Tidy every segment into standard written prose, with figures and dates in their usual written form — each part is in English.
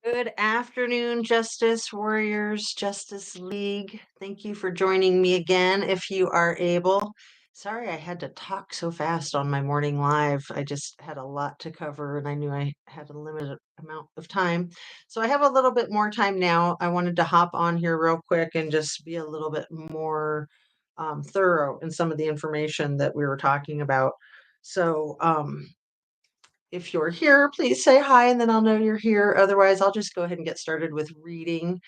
Good afternoon, Justice Warriors, Justice League. Thank you for joining me again if you are able. Sorry, I had to talk so fast on my morning live. I just had a lot to cover and I knew I had a limited amount of time. So I have a little bit more time now. I wanted to hop on here real quick and just be a little bit more thorough in some of the information that we were talking about. So, if you're here, please say hi and then I'll know you're here. Otherwise, I'll just go ahead and get started with reading.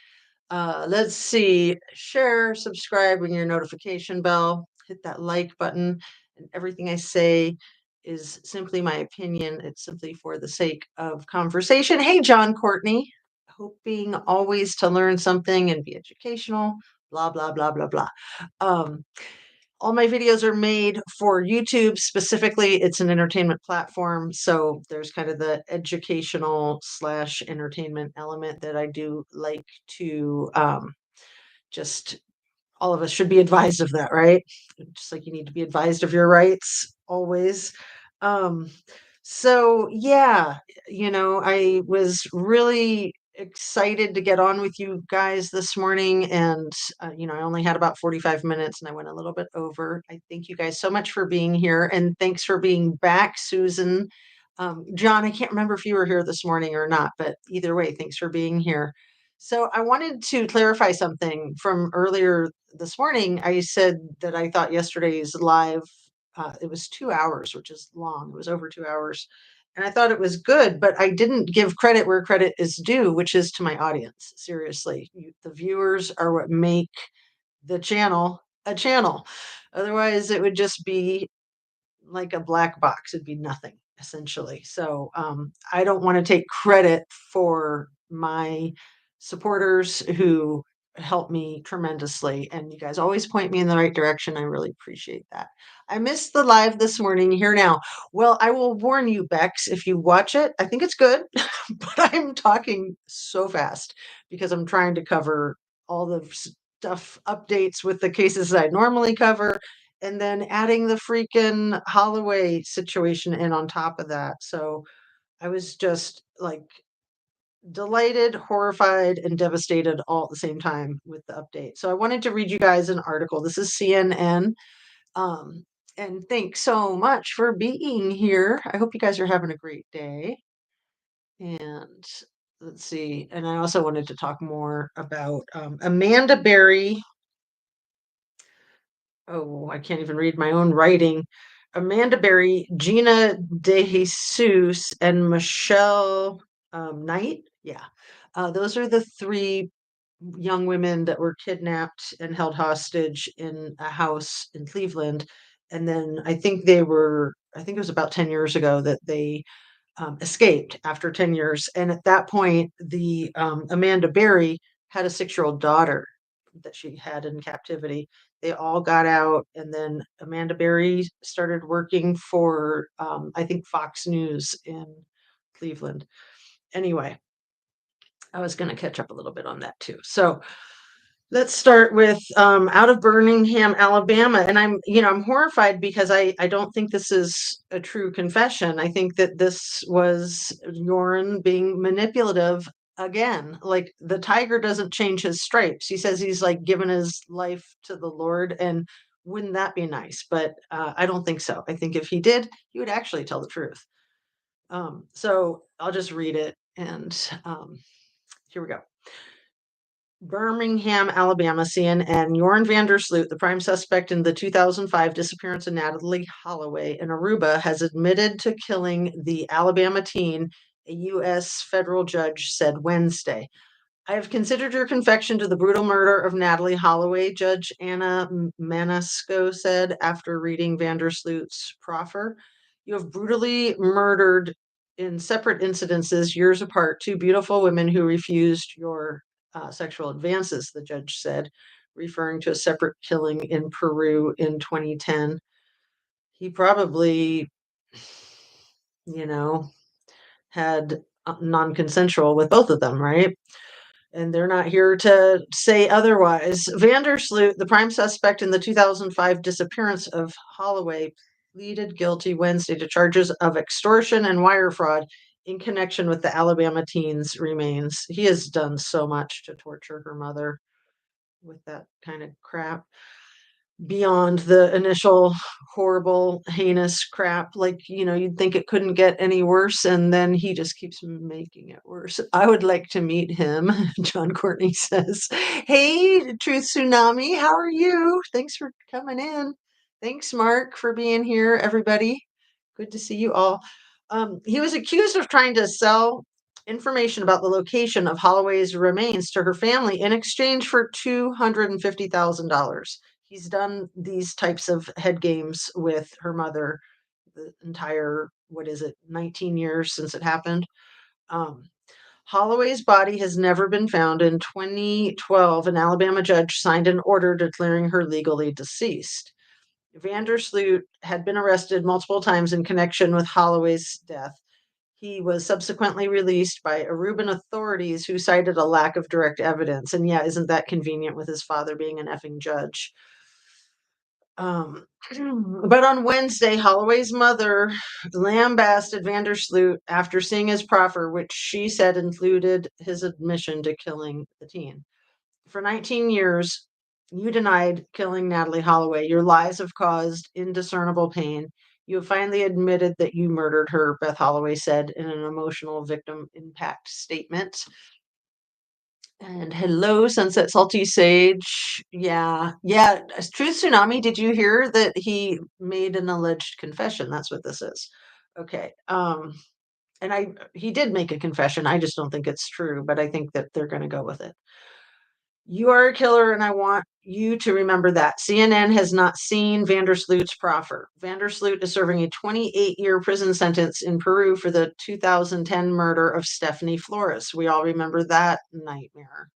Let's see. Share, subscribe, ring your notification bell, hit that like button. And everything I say is simply my opinion. It's simply for the sake of conversation. Hey, John Courtney. Hoping always to learn something and be educational, blah, blah, blah, blah, blah. Um, all my videos are made for YouTube specifically. It's an entertainment platform. So there's kind of the educational slash entertainment element that I do like to just all of us should be advised of that, right? Just like you need to be advised of your rights always. Um, so yeah, I was really excited to get on with you guys this morning and I only had about 45 minutes and I went a little bit over. I thank you guys so much for being here and thanks for being back, Susan. John, I can't remember if you were here this morning or not, but either way, thanks for being here. So I wanted to clarify something from earlier this morning. I said that I thought yesterday's live, it was 2 hours, which is long. It was over 2 hours. And I thought it was good, but I didn't give credit where credit is due, which is to my audience. Seriously, the viewers are what make the channel a channel. Otherwise, it would just be like a black box. It'd be nothing, essentially. So I don't want to take credit for my supporters who help me tremendously. And you guys always point me in the right direction. I really appreciate that. I missed the live this morning. Here now. Well, I will warn you, Bex, if you watch it, I think it's good, but I'm talking so fast because I'm trying to cover all the stuff updates with the cases that I normally cover and then adding the freaking Holloway situation in on top of that. So I was just like delighted, horrified, and devastated all at the same time with the update. So I wanted to read you guys an article. This is CNN. Um, and thanks so much for being here. I hope you guys are having a great day. And let's see. And I also wanted to talk more about Amanda Berry. Oh, I can't even read my own writing. Amanda Berry, Gina De Jesus, and Michelle Knight. Yeah. Those are the three young women that were kidnapped and held hostage in a house in Cleveland. And then I think it was about 10 years ago that they escaped after 10 years. And at that point, the Amanda Berry had a 6-year-old daughter that she had in captivity. They all got out, and then Amanda Berry started working for, I think, Fox News in Cleveland. Anyway, I was going to catch up a little bit on that too. So let's start with out of Birmingham, Alabama. And I'm horrified because I don't think this is a true confession. I think that this was Joran being manipulative again. Like the tiger doesn't change his stripes. He says he's like given his life to the Lord. And wouldn't that be nice? But I don't think so. I think if he did, he would actually tell the truth. So I'll just read it. And here we go. Birmingham, Alabama, CNN. Joran Sloot, the prime suspect in the 2005 disappearance of Natalie Holloway in Aruba, has admitted to killing the Alabama teen, a U.S. federal judge said Wednesday. I have considered your confession to the brutal murder of Natalie Holloway, Judge Anna Manasco said after reading Sloot's proffer. You have brutally murdered in separate incidences years apart two beautiful women who refused your sexual advances, the judge said, referring to a separate killing in Peru in 2010. He probably, had non-consensual with both of them, right? And they're not here to say otherwise. Sloot, the prime suspect in the 2005 disappearance of Holloway, pleaded guilty Wednesday to charges of extortion and wire fraud in connection with the Alabama teen's remains. He has done so much to torture her mother with that kind of crap beyond the initial horrible, heinous crap. Like, you'd think it couldn't get any worse, and then he just keeps making it worse. I would like to meet him. John Courtney says, "Hey, Truth Tsunami, how are you? Thanks for coming in. Thanks, Mark, for being here, everybody. Good to see you all." He was accused of trying to sell information about the location of Holloway's remains to her family in exchange for $250,000. He's done these types of head games with her mother the entire, 19 years since it happened. Um, Holloway's body has never been found. In 2012, an Alabama judge signed an order declaring her legally deceased. Sloot had been arrested multiple times in connection with Holloway's death. He was subsequently released by Aruban authorities who cited a lack of direct evidence. And yeah, isn't that convenient with his father being an effing judge? But on Wednesday, Holloway's mother lambasted Sloot after seeing his proffer, which she said included his admission to killing the teen. For 19 years, you denied killing Natalee Holloway. Your lies have caused indiscernible pain. You have finally admitted that you murdered her, Beth Holloway said in an emotional victim impact statement. And hello, Sunset Salty Sage. Yeah. Truth Tsunami, did you hear that he made an alleged confession? That's what this is. Okay. And he did make a confession. I just don't think it's true, but I think that they're going to go with it. You are a killer, and I want you to remember that. CNN has not seen Vandersloot's proffer. Vandersloot is serving a 28-year prison sentence in Peru for the 2010 murder of Stephanie Flores. We all remember that nightmare.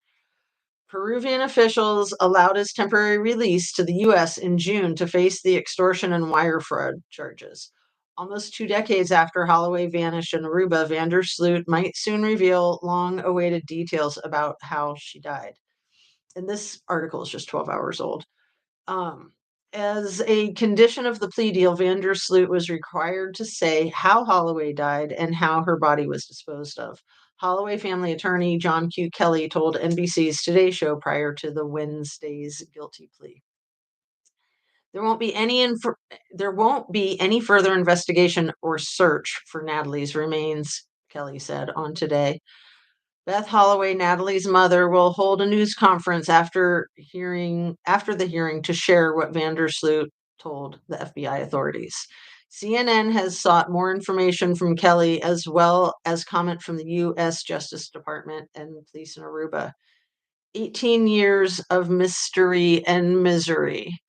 Peruvian officials allowed his temporary release to the U.S. in June to face the extortion and wire fraud charges. Almost 2 decades after Holloway vanished in Aruba, Vandersloot might soon reveal long-awaited details about how she died. And this article is just 12 hours old. As a condition of the plea deal, Vandersloot was required to say how Holloway died and how her body was disposed of. Holloway family attorney John Q. Kelly told NBC's Today Show prior to the Wednesday's guilty plea. There won't be any further investigation or search for Natalee's remains, Kelly said on Today. Beth Holloway, Natalee's mother, will hold a news conference after the hearing to share what Vandersloot told the FBI authorities. CNN has sought more information from Kelly as well as comment from the U.S. Justice Department and police in Aruba. 18 years of mystery and misery.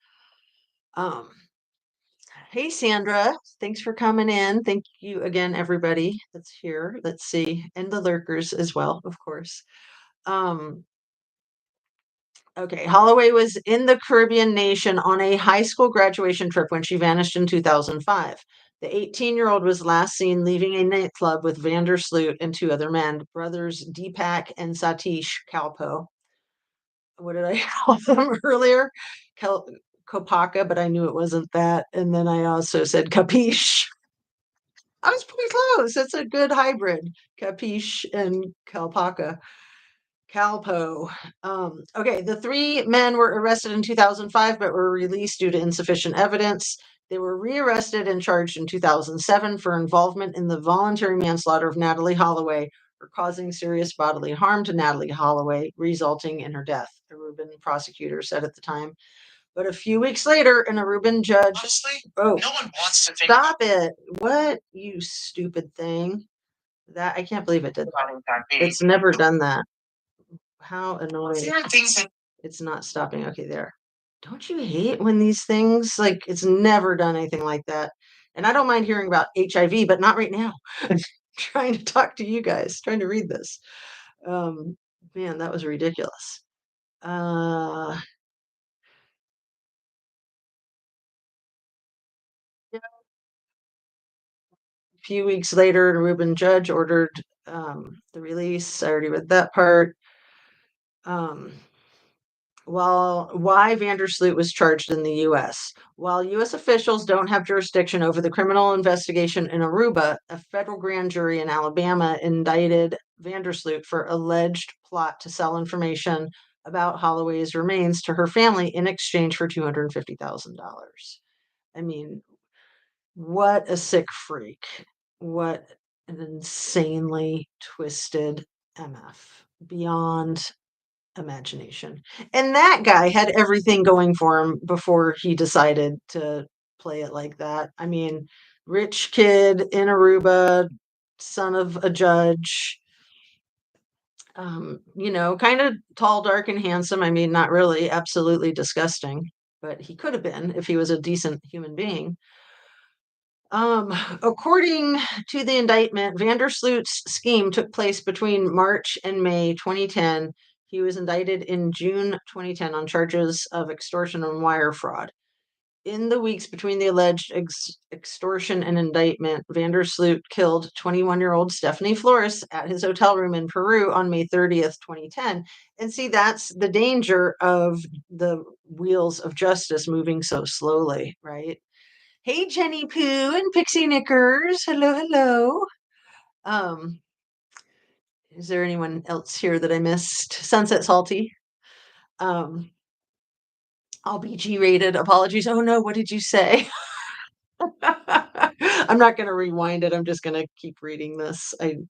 Hey, Sandra, thanks for coming in. Thank you again, everybody that's here. Let's see, and the lurkers as well, of course. Okay, Holloway was in the Caribbean nation on a high school graduation trip when she vanished in 2005. The 18-year-old was last seen leaving a nightclub with Vandersloot and 2 other men, brothers Deepak and Satish Kalpo. What did I call them earlier? Kopaka, but I knew it wasn't that. And then I also said capiche. I was pretty close. It's a good hybrid, capiche and Kalpaka. Kalpo. Okay, the 3 men were arrested in 2005, but were released due to insufficient evidence. They were rearrested and charged in 2007 for involvement in the voluntary manslaughter of Natalee Holloway for causing serious bodily harm to Natalee Holloway, resulting in her death, a Aruban prosecutor said at the time. But a few weeks later, an Aruban judge. Honestly, no one wants to stop it. What, you stupid thing? That I can't believe it did that. It's never done that. How annoying. It's not stopping. Okay, there. Don't you hate when these things, like, it's never done anything like that? And I don't mind hearing about HIV, but not right now. I'm trying to talk to you guys, trying to read this. Man, that was ridiculous. A few weeks later, an Aruban judge ordered the release. I already read that part. Well, why Vandersloot was charged in the U.S. While U.S. officials don't have jurisdiction over the criminal investigation in Aruba, a federal grand jury in Alabama indicted Vandersloot for alleged plot to sell information about Holloway's remains to her family in exchange for $250,000. I mean, what a sick freak. What an insanely twisted MF. Beyond imagination. And that guy had everything going for him before he decided to play it like that. I mean, rich kid in Aruba, son of a judge, kind of tall, dark, and handsome. I mean, not really, absolutely disgusting, but he could have been if he was a decent human being. Um, According to the indictment, Vandersloot's scheme took place between March and May 2010. He was indicted in June 2010 on charges of extortion and wire fraud. In the weeks between the alleged extortion and indictment, Vandersloot killed 21-year-old Stephanie Flores at his hotel room in Peru on May 30th, 2010. And see, that's the danger of the wheels of justice moving so slowly, right? Hey, Jenny Pooh and Pixie Knickers. Hello, hello. Um, is there anyone else here that I missed? Sunset Salty. Um, I'll be G-rated. Apologies. Oh no, what did you say? I'm not going to rewind it. I'm just going to keep reading this. I'm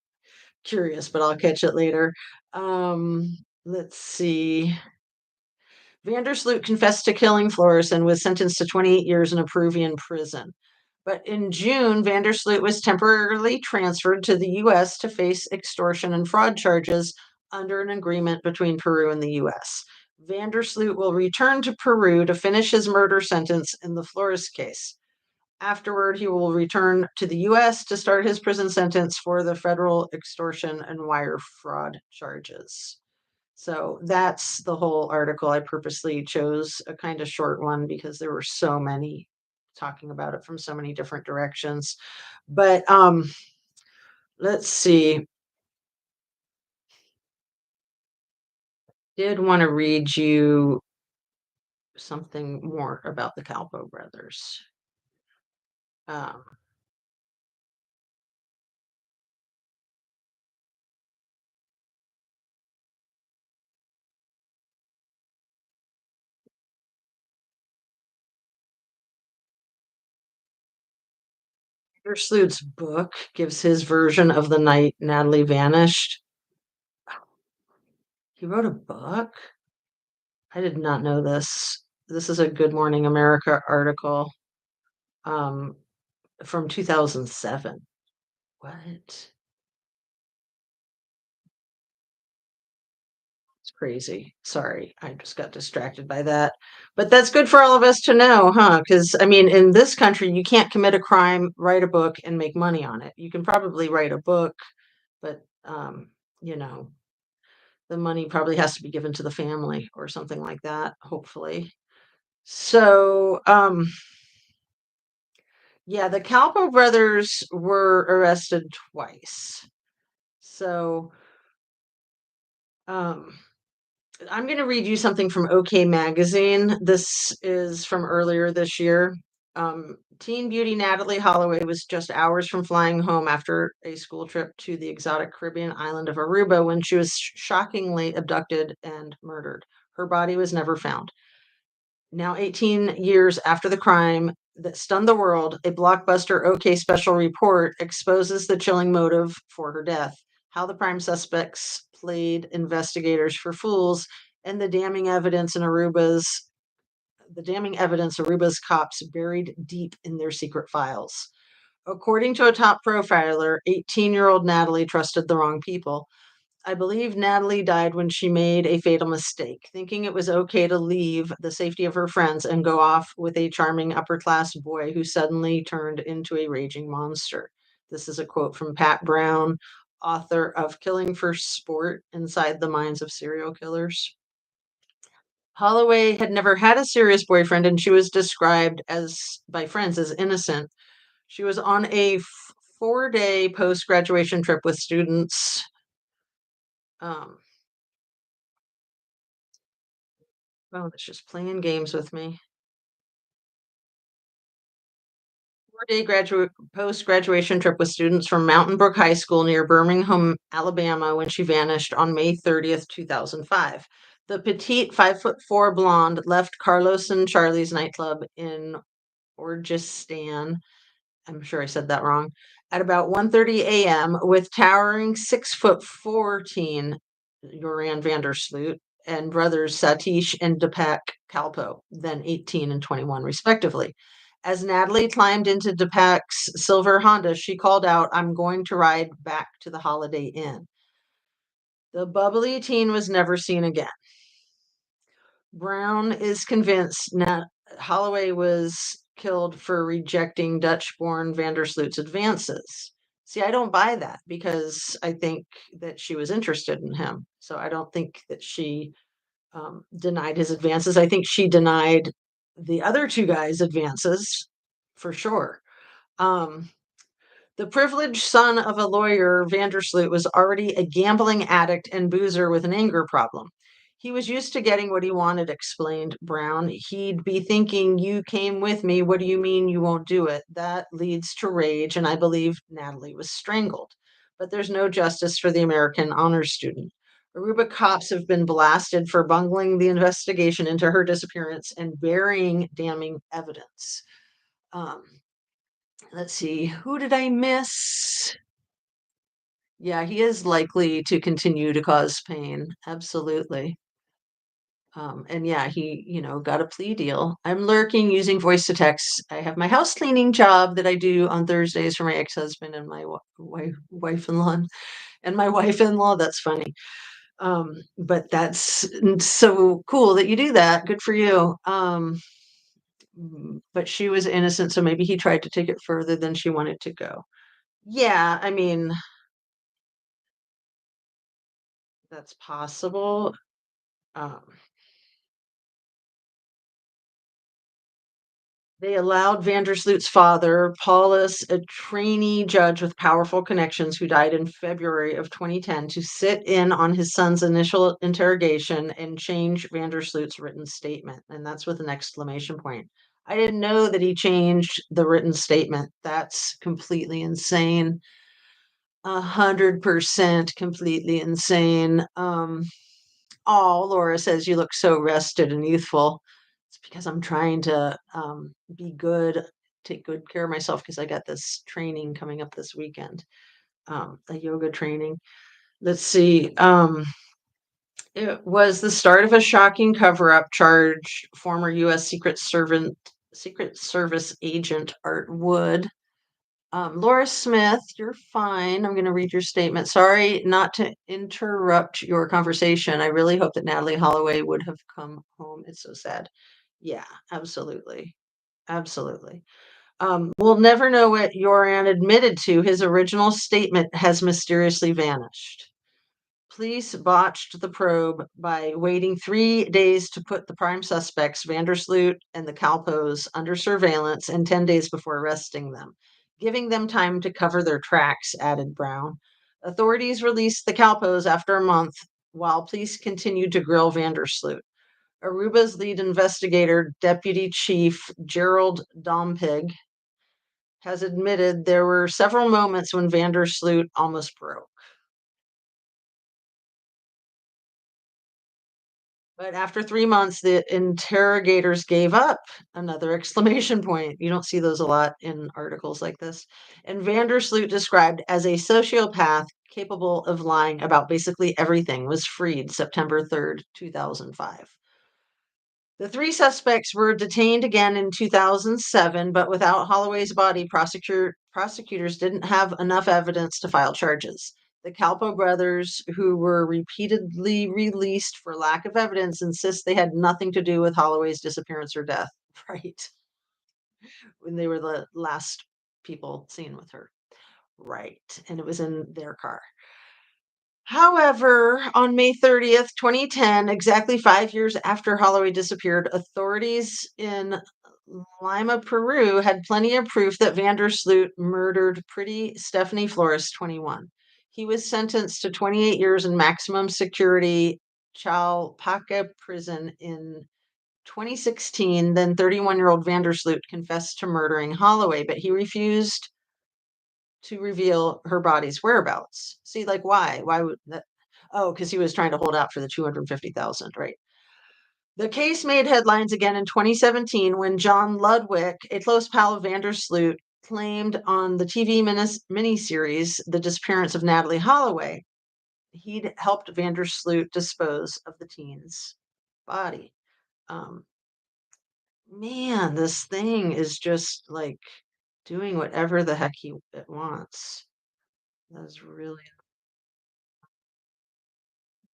curious, but I'll catch it later. Let's see. Vandersloot confessed to killing Flores and was sentenced to 28 years in a Peruvian prison. But in June, Vandersloot was temporarily transferred to the U.S. to face extortion and fraud charges under an agreement between Peru and the U.S. Vandersloot will return to Peru to finish his murder sentence in the Flores case. Afterward, he will return to the U.S. to start his prison sentence for the federal extortion and wire fraud charges. So that's the whole article. I purposely chose a kind of short one because there were so many talking about it from so many different directions. But let's see. Did want to read you something more about the Calpo brothers. Um, Sloot's book gives his version of the night Natalie vanished. He wrote a book? I did not know this. This is a Good Morning America article um, from 2007. What? It's crazy. Sorry, I just got distracted by that. But that's good for all of us to know, huh? Because, I mean, in this country, you can't commit a crime, write a book, and make money on it. You can probably write a book, but, you know, the money probably has to be given to the family or something like that, hopefully. So, yeah, the Calpo brothers were arrested twice. So, um, I'm going to read you something from OK Magazine. This is from earlier this year. Teen beauty Natalie Holloway was just hours from flying home after a school trip to the exotic Caribbean island of Aruba when she was shockingly abducted and murdered. Her body was never found. Now, 18 years after the crime that stunned the world, a blockbuster OK special report exposes the chilling motive for her death, how the prime suspects played investigators for fools, and the damning evidence Aruba's cops buried deep in their secret files. According to a top profiler, 18-year-old Natalie trusted the wrong people. I believe Natalie died when she made a fatal mistake, thinking it was okay to leave the safety of her friends and go off with a charming upper class boy who suddenly turned into a raging monster. This is a quote from Pat Brown, author of Killing for Sport Inside the Minds of Serial Killers. Holloway had never had a serious boyfriend, and she was described as by friends as innocent. She was on a 4-day post graduation trip with students. Um, Oh, it's just playing games with me. 4-day graduate post-graduation trip with students from Mountain Brook High School near Birmingham, Alabama, when she vanished on May 30th, 2005. The petite 5'4" blonde left Carlos and Charlie's nightclub in Orgistan. I'm sure I said that wrong. At about 1:30 a.m. with towering 6'14" Joran Sloot and brothers Satish and Deepak Kalpo, then 18 and 21 respectively. As Natalie climbed into Deepak's silver Honda, she called out, "I'm going to ride back to the Holiday Inn." The bubbly teen was never seen again. Brown is convinced Nat Holloway was killed for rejecting Dutch-born Vandersloot's advances. See, I don't buy that because I think that she was interested in him. So I don't think that she denied his advances. I think she denied the other two guys' advances for sure. Um, the privileged son of a lawyer, Vandersloot, was already a gambling addict and boozer with an anger problem. He was used to getting what he wanted, explained Brown. He'd be thinking, "You came with me. What do you mean you won't do it?" That leads to rage, and I believe Natalie was strangled. But there's no justice for the American honors student. Aruba cops have been blasted for bungling the investigation into her disappearance and burying damning evidence. Um, let's see, who did I miss? Yeah, he is likely to continue to cause pain. Absolutely. And yeah, he, got a plea deal. I'm lurking using voice to text. I have my house cleaning job that I do on Thursdays for my ex-husband and my wife-in-law and my wife-in-law. That's funny. But that's so cool that you do that. Good for you. But she was innocent, so maybe he tried to take it further than she wanted to go. Yeah, I mean, that's possible. Um, they allowed Vandersloot's father, Paulus, a trainee judge with powerful connections who died in February of 2010, to sit in on his son's initial interrogation and change Vandersloot's written statement. And that's with an exclamation point. I didn't know that he changed the written statement. That's completely insane. 100% completely insane. Oh, Laura says you look so rested and youthful. It's because I'm trying to be good, take good care of myself because I got this training coming up this weekend, a yoga training. Let's see. It was the start of a shocking cover-up charge. Former U.S. Secret Service agent Art Wood. Laura Smith, you're fine. I'm going to read your statement. Sorry not to interrupt your conversation. I really hope that Natalie Holloway would have come home. It's so sad. Yeah, absolutely. Absolutely. We'll never know what Joran admitted to. His original statement has mysteriously vanished. Police botched the probe by waiting 3 days to put the prime suspects, Vandersloot and the Calpos, under surveillance and 10 days before arresting them, giving them time to cover their tracks, added Brown. Authorities released the Calpos after a month while police continued to grill Vandersloot. Aruba's lead investigator, Deputy Chief Gerald Dompig, has admitted there were several moments when Vandersloot almost broke. But after 3 months, the interrogators gave up. Another exclamation point. You don't see those a lot in articles like this. And Vandersloot, described as a sociopath capable of lying about basically everything, was freed September 3rd, 2005. The three suspects were detained again in 2007, but without Holloway's body, prosecutors didn't have enough evidence to file charges. The Calpo brothers, who were repeatedly released for lack of evidence, insist they had nothing to do with Holloway's disappearance or death. Right. When they were the last people seen with her. Right. And it was in their car. However, on May 30th, 2010, exactly 5 years after Holloway disappeared, authorities in Lima, Peru had plenty of proof that Vandersloot murdered pretty Stephanie Flores, 21. He was sentenced to 28 years in maximum security Chalpaca prison in 2016, then 31-year-old Vandersloot confessed to murdering Holloway, but he refused to reveal her body's whereabouts. See, like, why? Why would that? Oh, because he was trying to hold out for the 250,000, right? The case made headlines again in 2017 when John Ludwig, a close pal of Vandersloot, claimed on the TV miniseries The Disappearance of Natalie Holloway he'd helped Vandersloot dispose of the teen's body. Um, Man, this thing is just like doing whatever the heck it wants. That's really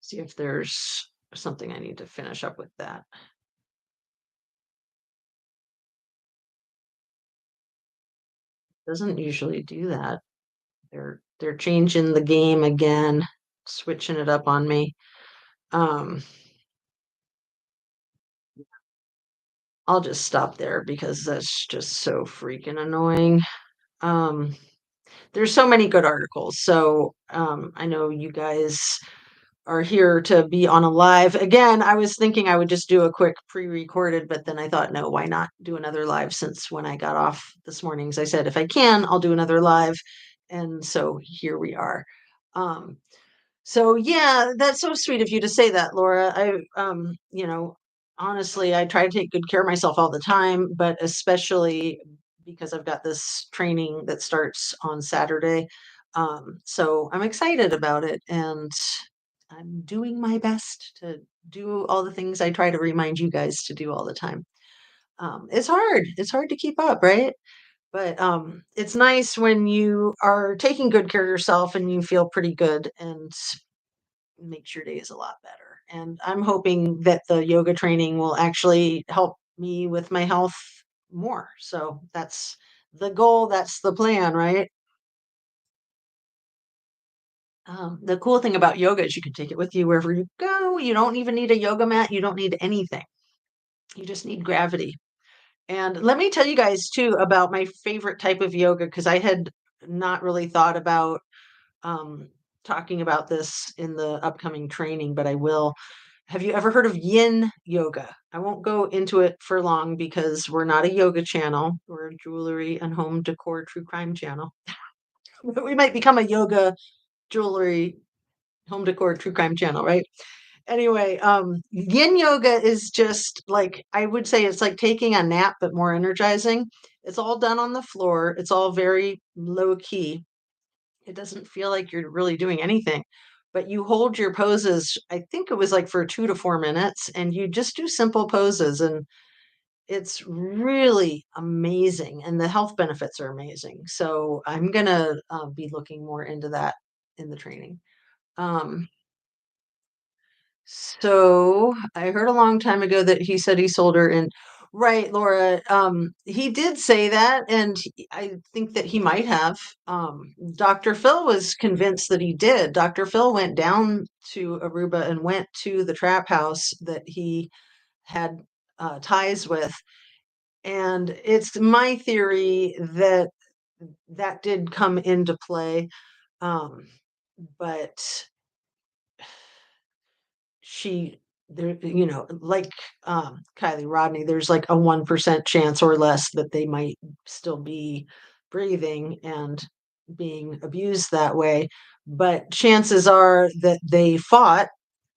see if there's something I need to finish up with that. Doesn't usually do that. They're changing the game again, switching it up on me. Um, I'll just stop there because that's just so freaking annoying. Um, there's so many good articles. So I know you guys are here to be on a live. Again, I was thinking I would just do a quick pre-recorded, but then I thought, no, why not do another live? Since when I got off this morning, as I said, if I can, I'll do another live. And so here we are. Um, so yeah, that's so sweet of you to say that, Laura. Honestly, I try to take good care of myself all the time, but especially because I've got this training that starts on Saturday. So I'm excited about it, and I'm doing my best to do all the things I try to remind you guys to do all the time. It's hard. It's hard to keep up, right? But it's nice when you are taking good care of yourself and you feel pretty good and makes your days a lot better. And I'm hoping that the yoga training will actually help me with my health more. So that's the goal. That's the plan, right? The cool thing about yoga is you can take it with you wherever you go. You don't even need a yoga mat. You don't need anything. You just need gravity. And let me tell you guys too about my favorite type of yoga because I had not really thought about um, talking about this in the upcoming training, but I will. Have you ever heard of yin yoga? I won't go into it for long because we're not a yoga channel. We're a jewelry and home decor true crime channel. But we might become a yoga, jewelry, home decor true crime channel, right? Anyway, yin yoga is just like I would say it's like taking a nap but more energizing. It's all done on the floor. It's all very low key. It doesn't feel like you're really doing anything, but you hold your poses. I think it was like for 2 to 4 minutes, and you just do simple poses, and it's really amazing. And the health benefits are amazing. So I'm gonna be looking more into that in the training. Um, so I heard a long time ago that he said he sold her in. Right, Laura. He did say that, and I think that he might have. Dr. Phil was convinced that he did. Dr. Phil went down to Aruba and went to the trap house that he had ties with. And it's my theory that that did come into play. Um, but she there like Kylie Rodney, there's like a 1% chance or less that they might still be breathing and being abused that way, but chances are that they fought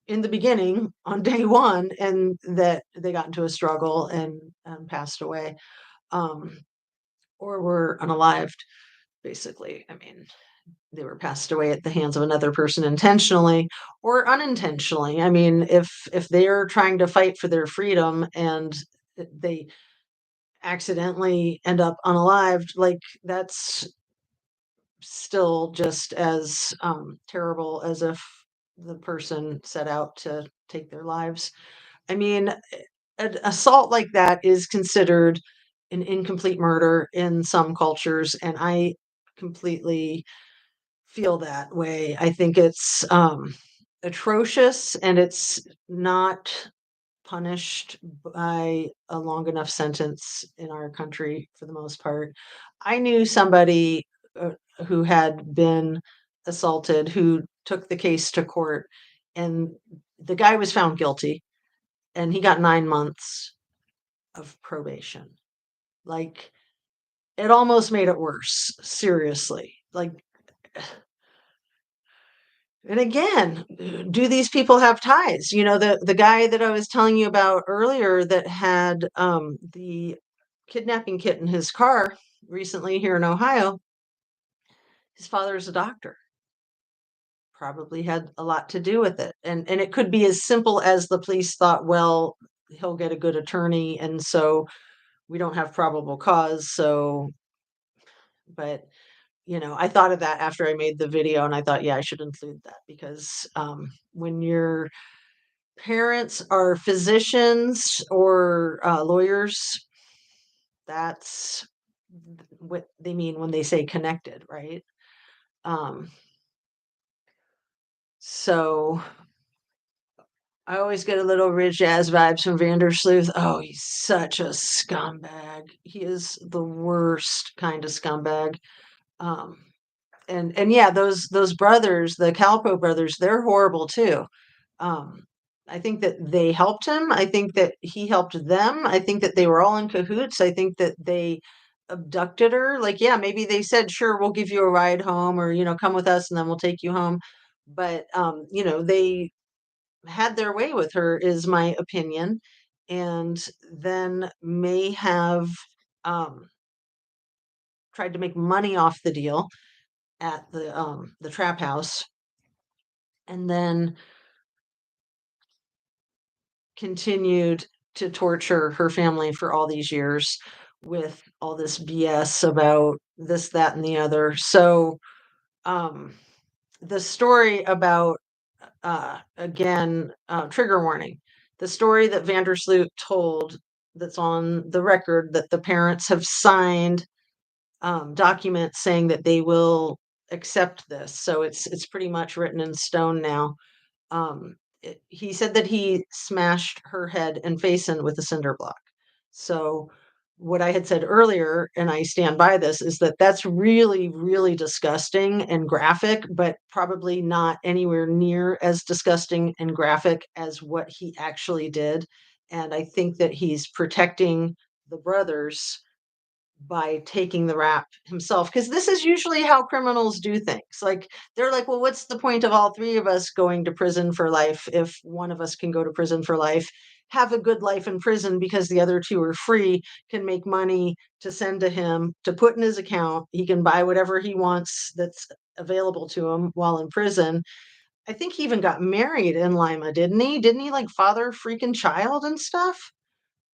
in the beginning on day one and that they got into a struggle and passed away, um, or were unalived, basically. I mean, they were passed away at the hands of another person intentionally or unintentionally. I mean, if they're trying to fight for their freedom and they accidentally end up unalived, like that's still just as terrible as if the person set out to take their lives. I mean, an assault like that is considered an incomplete murder in some cultures, and I completely feel that way. I think it's atrocious and it's not punished by a long enough sentence in our country for the most part. I knew somebody who had been assaulted who took the case to court, and the guy was found guilty and he got 9 months. of probation. Like, it almost made it worse, seriously. Like, and again, do these people have ties? You know, the guy that I was telling you about earlier that had the kidnapping kit in his car recently here in Ohio, his father is a doctor. Probably had a lot to do with it. And it could be as simple as the police thought, well, he'll get a good attorney, and so we don't have probable cause. So, but I thought of that after I made the video, and I thought, yeah, I should include that because when your parents are physicians or lawyers, that's what they mean when they say connected, right? Um, so I always get a little Ridge Jazz vibes from Vandersloot. Oh, he's such a scumbag. He is the worst kind of scumbag. Um, and yeah, those brothers, the Calpo brothers, they're horrible too. Um, I think that they helped him. I think that he helped them. I think that they were all in cahoots. I think that they abducted her. Like, yeah, maybe they said, sure, we'll give you a ride home, or come with us and then we'll take you home. But they had their way with her, is my opinion, and then may have um, tried to make money off the deal at the trap house, and then continued to torture her family for all these years with all this BS about this, that, and the other. So um, the story about again, trigger warning. The story that Vandersloot told, that's on the record, that the parents have signed documents saying that they will accept this. So it's pretty much written in stone now. He said that he smashed her head and face in with a cinder block. So what I had said earlier, and I stand by this, is that that's really, really disgusting and graphic, but probably not anywhere near as disgusting and graphic as what he actually did. And I think that he's protecting the brothers by taking the rap himself, because this is usually how criminals do things. Like, they're like, well, what's the point of all three of us going to prison for life if one of us can go to prison for life, have a good life in prison because the other two are free, can make money to send to him to put in his account, he can buy whatever he wants that's available to him while in prison. I think he even got married in Lima, didn't he like father a freaking child and stuff?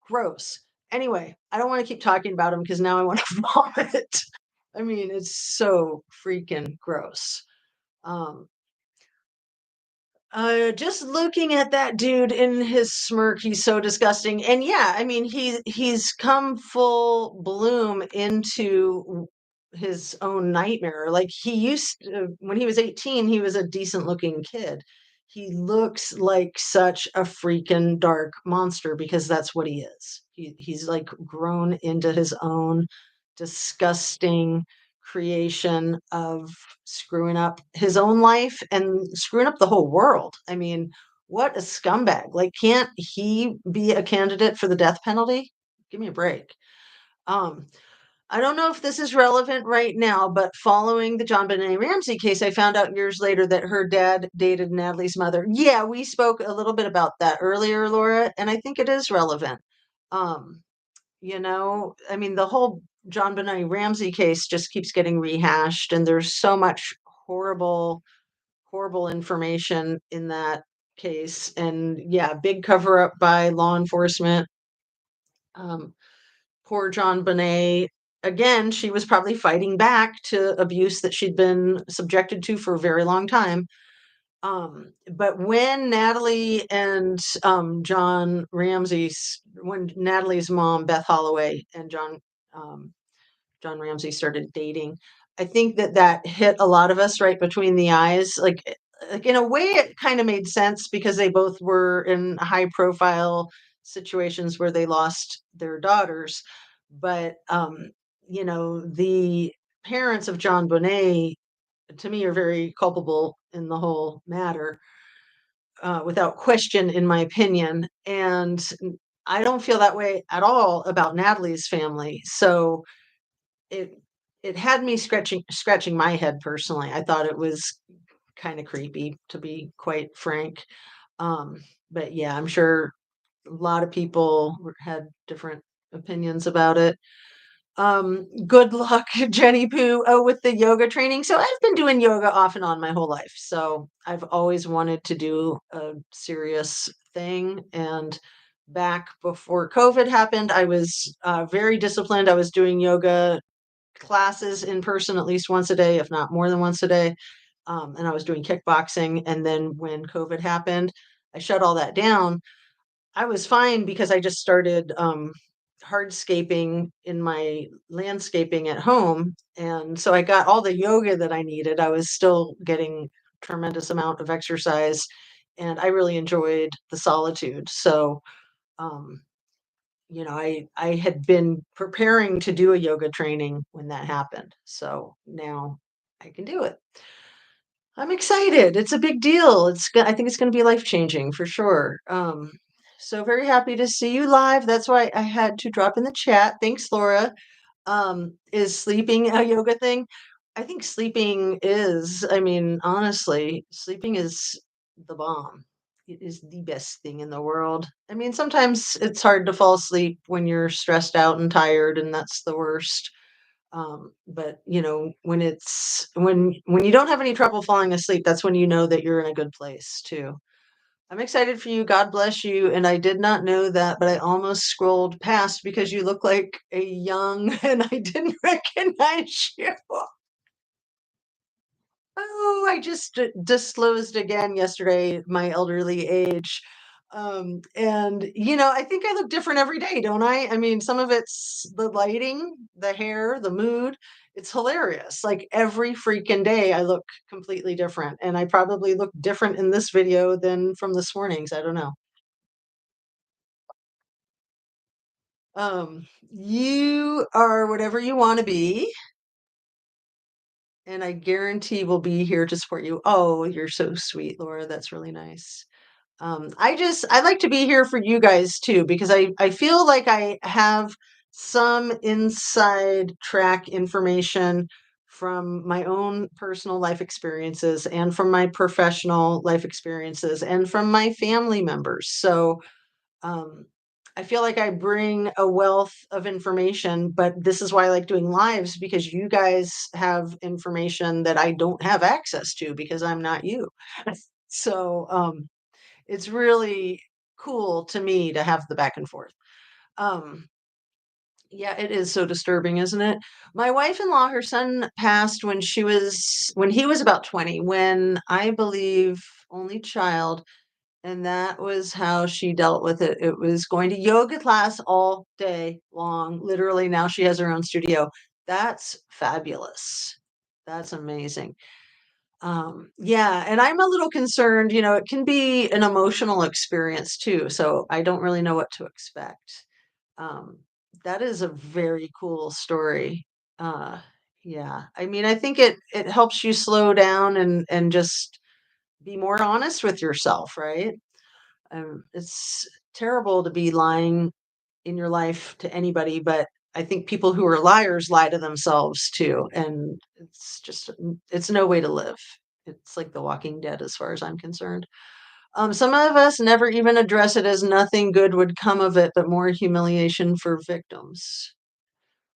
Gross. Anyway, I don't want to keep talking about him because now I want to vomit. I mean, it's so freaking gross. Um, just looking at that dude in his smirk, he's so disgusting. And yeah, I mean, he's come full bloom into his own nightmare. Like, he used to, when he was 18, he was a decent looking kid. He looks like such a freaking dark monster because that's what he is. He's like grown into his own disgusting creation of screwing up his own life and screwing up the whole world. I mean, what a scumbag. Like, can't he be a candidate for the death penalty? Give me a break. Um, I don't know if this is relevant right now, but following the John Benet Ramsey case, I found out years later that her dad dated Natalie's mother. Yeah, we spoke a little bit about that earlier, Laura, and I think it is relevant. Um, I mean, the whole John Benet Ramsey case just keeps getting rehashed, and there's so much horrible, horrible information in that case. And yeah, big cover up by law enforcement. Um, Poor John Benet. Again, she was probably fighting back to abuse that she'd been subjected to for a very long time. But when Natalie and when Natalie's mom, Beth Holloway, and John Ramsey started dating, I think that hit a lot of us right between the eyes. Like, in a way, it kind of made sense because they both were in high profile situations where they lost their daughters. But the parents of John Bonet, to me, are very culpable in the whole matter, without question, in my opinion. And I don't feel that way at all about Natalie's family. So it it had me scratching my head personally. I thought it was kind of creepy, to be quite frank. Um, but yeah, I'm sure a lot of people had different opinions about it. Good luck, Jenny Poo. Oh, with the yoga training. So I've been doing yoga off and on my whole life. So I've always wanted to do a serious thing. And back before COVID happened, I was very disciplined. I was doing yoga classes in person at least once a day, if not more than once a day. And I was doing kickboxing. And then when COVID happened, I shut all that down. I was fine because I just started hardscaping in my landscaping at home. And so I got all the yoga that I needed. I was still getting tremendous amount of exercise and I really enjoyed the solitude. So um, I had been preparing to do a yoga training when that happened. So now I can do it. I'm excited. It's a big deal. I think it's going to be life changing for sure. So very happy to see you live. That's why I had to drop in the chat. Thanks, Laura. Is sleeping a yoga thing? I think sleeping is, I mean, honestly, sleeping is the bomb. It is the best thing in the world. I mean, sometimes it's hard to fall asleep when you're stressed out and tired, and that's the worst. But when you don't have any trouble falling asleep, that's when you know that you're in a good place too. I'm excited for you. God bless you. And I did not know that, but I almost scrolled past because you look like a young and I didn't recognize you. Oh, I just disclosed again yesterday my elderly age. And I think I look different every day, don't I? I mean, some of it's the lighting, the hair, the mood. It's hilarious. Like every freaking day, I look completely different. And I probably look different in this video than from this morning's. I don't know. You are whatever you want to be, and I guarantee we'll be here to support you. Oh, you're so sweet, Laura. That's really nice. I like to be here for you guys too, because I feel like I have some inside track information from my own personal life experiences and from my professional life experiences and from my family members. So um, I feel like I bring a wealth of information, but this is why I like doing lives because you guys have information that I don't have access to because I'm not you. So it's really cool to me to have the back and forth. Um, yeah, it is so disturbing, isn't it? My wife-in-law, her son passed when he was about 20, when I believe only child, and that was how she dealt with it. It was going to yoga class all day long. Literally, now she has her own studio. That's fabulous. That's amazing. Yeah, and I'm a little concerned, it can be an emotional experience too, so I don't really know what to expect. Um, that is a very cool story. Uh, yeah, I mean, I think it helps you slow down and just be more honest with yourself, right? It's terrible to be lying in your life to anybody, but I think people who are liars lie to themselves too, and it's no way to live. It's like The Walking Dead as far as I'm concerned. Some of us never even address it as nothing good would come of it, but more humiliation for victims.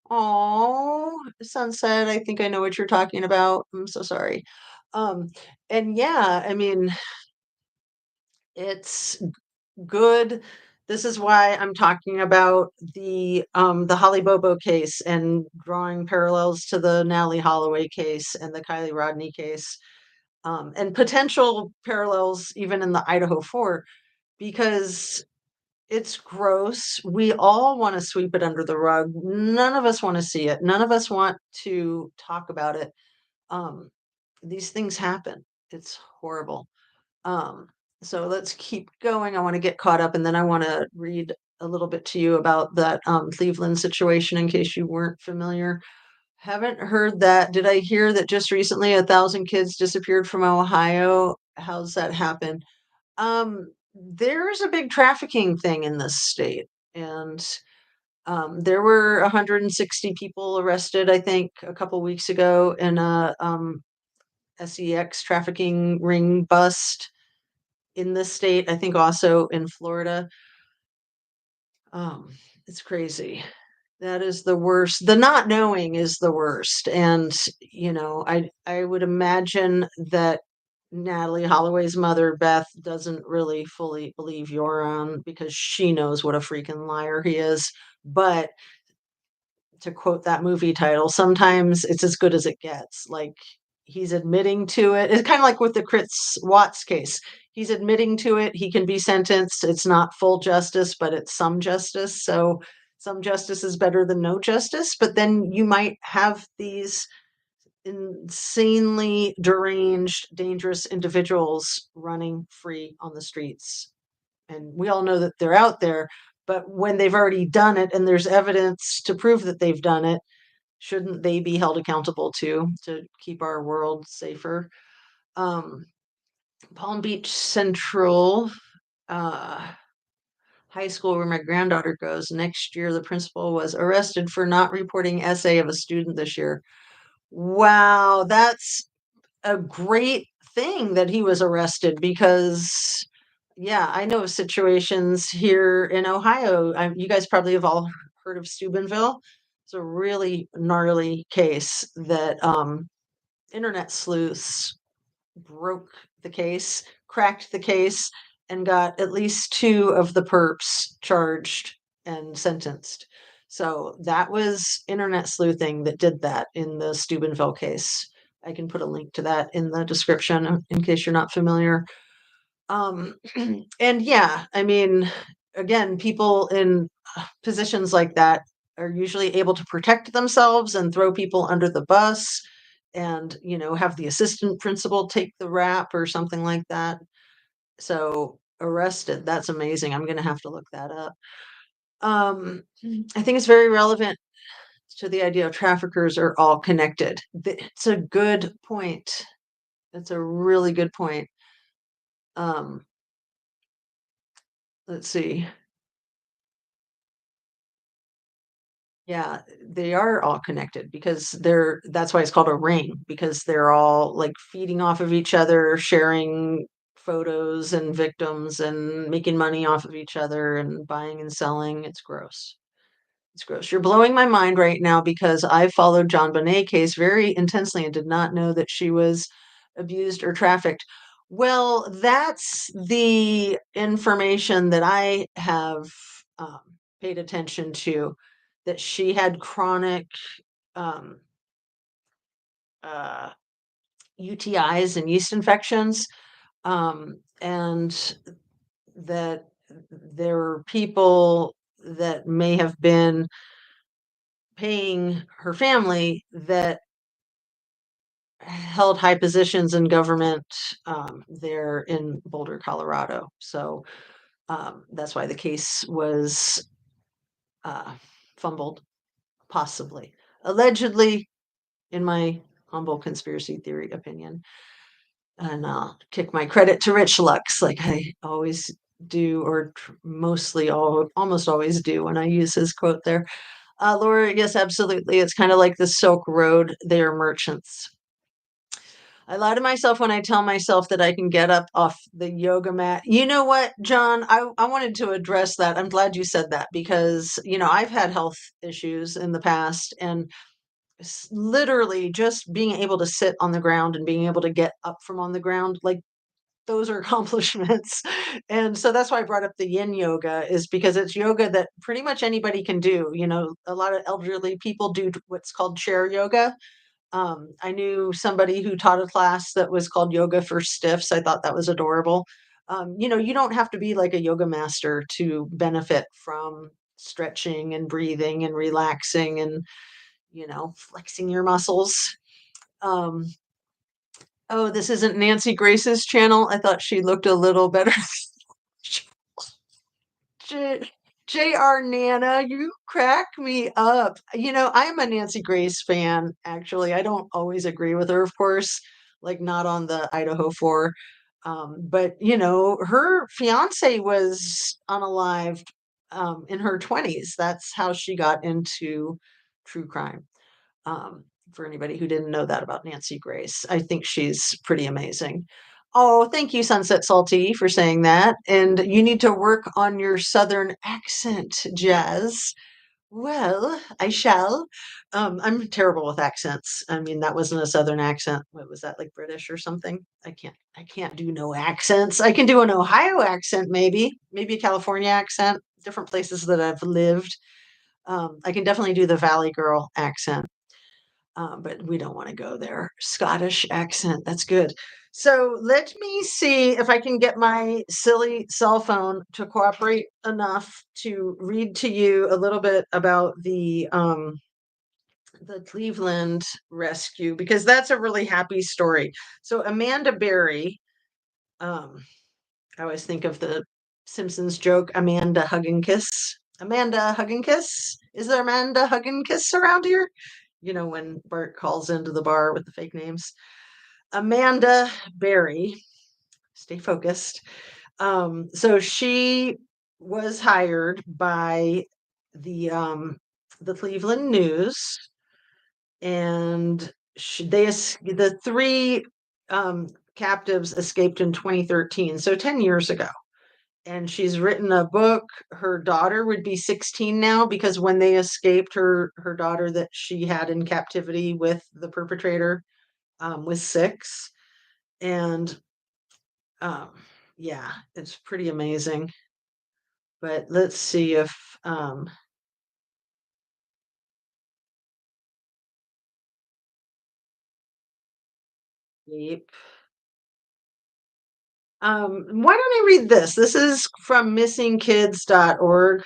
Oh, Sunset, I think I know what you're talking about. I'm so sorry. Um, and yeah, I mean, it's good. This is why I'm talking about the Holly Bobo case and drawing parallels to the Natalie Holloway case and the Kylie Rodney case, and potential parallels even in the Idaho 4, because it's gross. We all want to sweep it under the rug. None of us want to see it. None of us want to talk about it. Um, these things happen. It's horrible. Um, so let's keep going. I want to get caught up and then I want to read a little bit to you about that Cleveland situation in case you weren't familiar. Haven't heard that. Did I hear that just recently 1,000 kids disappeared from Ohio? How's that happen? There's a big trafficking thing in this state. And there were 160 people arrested, I think, a couple weeks ago in a sex trafficking ring bust in this state. I think also in Florida. Um, it's crazy. That is the worst. The not knowing is the worst. And, I would imagine that Natalie Holloway's mother, Beth, doesn't really fully believe Joran because she knows what a freaking liar he is. But to quote that movie title, sometimes it's as good as it gets. Like he's admitting to it. It's kind of like with the Chris Watts case. He's admitting to it. He can be sentenced. It's not full justice, but it's some justice. So some justice is better than no justice. But then you might have these insanely deranged, dangerous individuals running free on the streets. And we all know that they're out there. But when they've already done it and there's evidence to prove that they've done it, shouldn't they be held accountable too to keep our world safer? Um, Palm Beach Central uh, High School, where my granddaughter goes, next year the principal was arrested for not reporting essay of a student this year. Wow, that's a great thing that he was arrested because, yeah, I know of situations here in Ohio. You guys probably have all heard of Steubenville. It's a really gnarly case that internet sleuths broke the case, cracked the case, and got at least two of the perps charged and sentenced. So that was internet sleuthing that did that in the Steubenville case. I can put a link to that in the description in case you're not familiar. Um, and yeah, I mean, again, people in positions like that are usually able to protect themselves and throw people under the bus and, have the assistant principal take the rap or something like that. So arrested, that's amazing. I'm going to have to look that up. I think it's very relevant to the idea of traffickers are all connected. It's a good point. That's a really good point. Um, let's see. Yeah, they are all connected because that's why it's called a ring, because they're all like feeding off of each other, sharing photos and victims and making money off of each other and buying and selling. It's gross. It's gross. You're blowing my mind right now because I followed John Bonet case very intensely and did not know that she was abused or trafficked. Well, that's the information that I have um, paid attention to, that she had chronic um, uh, UTIs and yeast infections, and that there were people that may have been paying her family that held high positions in government there in Boulder, Colorado. So that's why the case was uh, fumbled, possibly, allegedly, in my humble conspiracy theory opinion. And I'll kick my credit to Rich Lux, like I always do, or almost always do when I use his quote there. Laura, yes, absolutely. It's kind of like the Silk Road. They are merchants. I lie to myself when I tell myself that I can get up off the yoga mat. You know what, John? I wanted to address that. I'm glad you said that because, I've had health issues in the past, and literally just being able to sit on the ground and being able to get up from on the ground, like those are accomplishments. And so that's why I brought up the yin yoga, is because it's yoga that pretty much anybody can do. A lot of elderly people do what's called chair yoga. I knew somebody who taught a class that was called Yoga for Stiffs. I thought that was adorable. You don't have to be like a yoga master to benefit from stretching and breathing and relaxing and, flexing your muscles. Um, oh, this isn't Nancy Grace's channel. I thought she looked a little better. J- JR Nana, you crack me up. I'm a Nancy Grace fan, actually. I don't always agree with her, of course, like not on the Idaho 4. But, her fiance was unalived in her 20s. That's how she got into true crime. Um, for anybody who didn't know that about Nancy Grace, I think she's pretty amazing. Oh, thank you, Sunset Salty, for saying that. And you need to work on your Southern accent, Jazz. Well, I shall. I'm terrible with accents. I mean, that wasn't a Southern accent. What was that, like British or something? I can't do no accents. I can do an Ohio accent, maybe a California accent, different places that I've lived. I can definitely do the Valley Girl accent, but we don't want to go there. Scottish accent, that's good. So let me see if I can get my silly cell phone to cooperate enough to read to you a little bit about the Cleveland rescue, because that's a really happy story. So Amanda Berry, um, I always think of the Simpsons joke, Amanda Hug and Kiss. Amanda Hug and Kiss? Is there Amanda Hug and Kiss around here? You know, when Bart calls into the bar with the fake names. Amanda Berry, stay focused. So she was hired by the Cleveland News, and the three captives escaped in 2013, so 10 years ago. And she's written a book. Her daughter would be 16 now, because when they escaped, her daughter that she had in captivity with the perpetrator was 6. And um, yeah, it's pretty amazing. But let's see if Yep. Why don't I read this? This is from missingkids.org.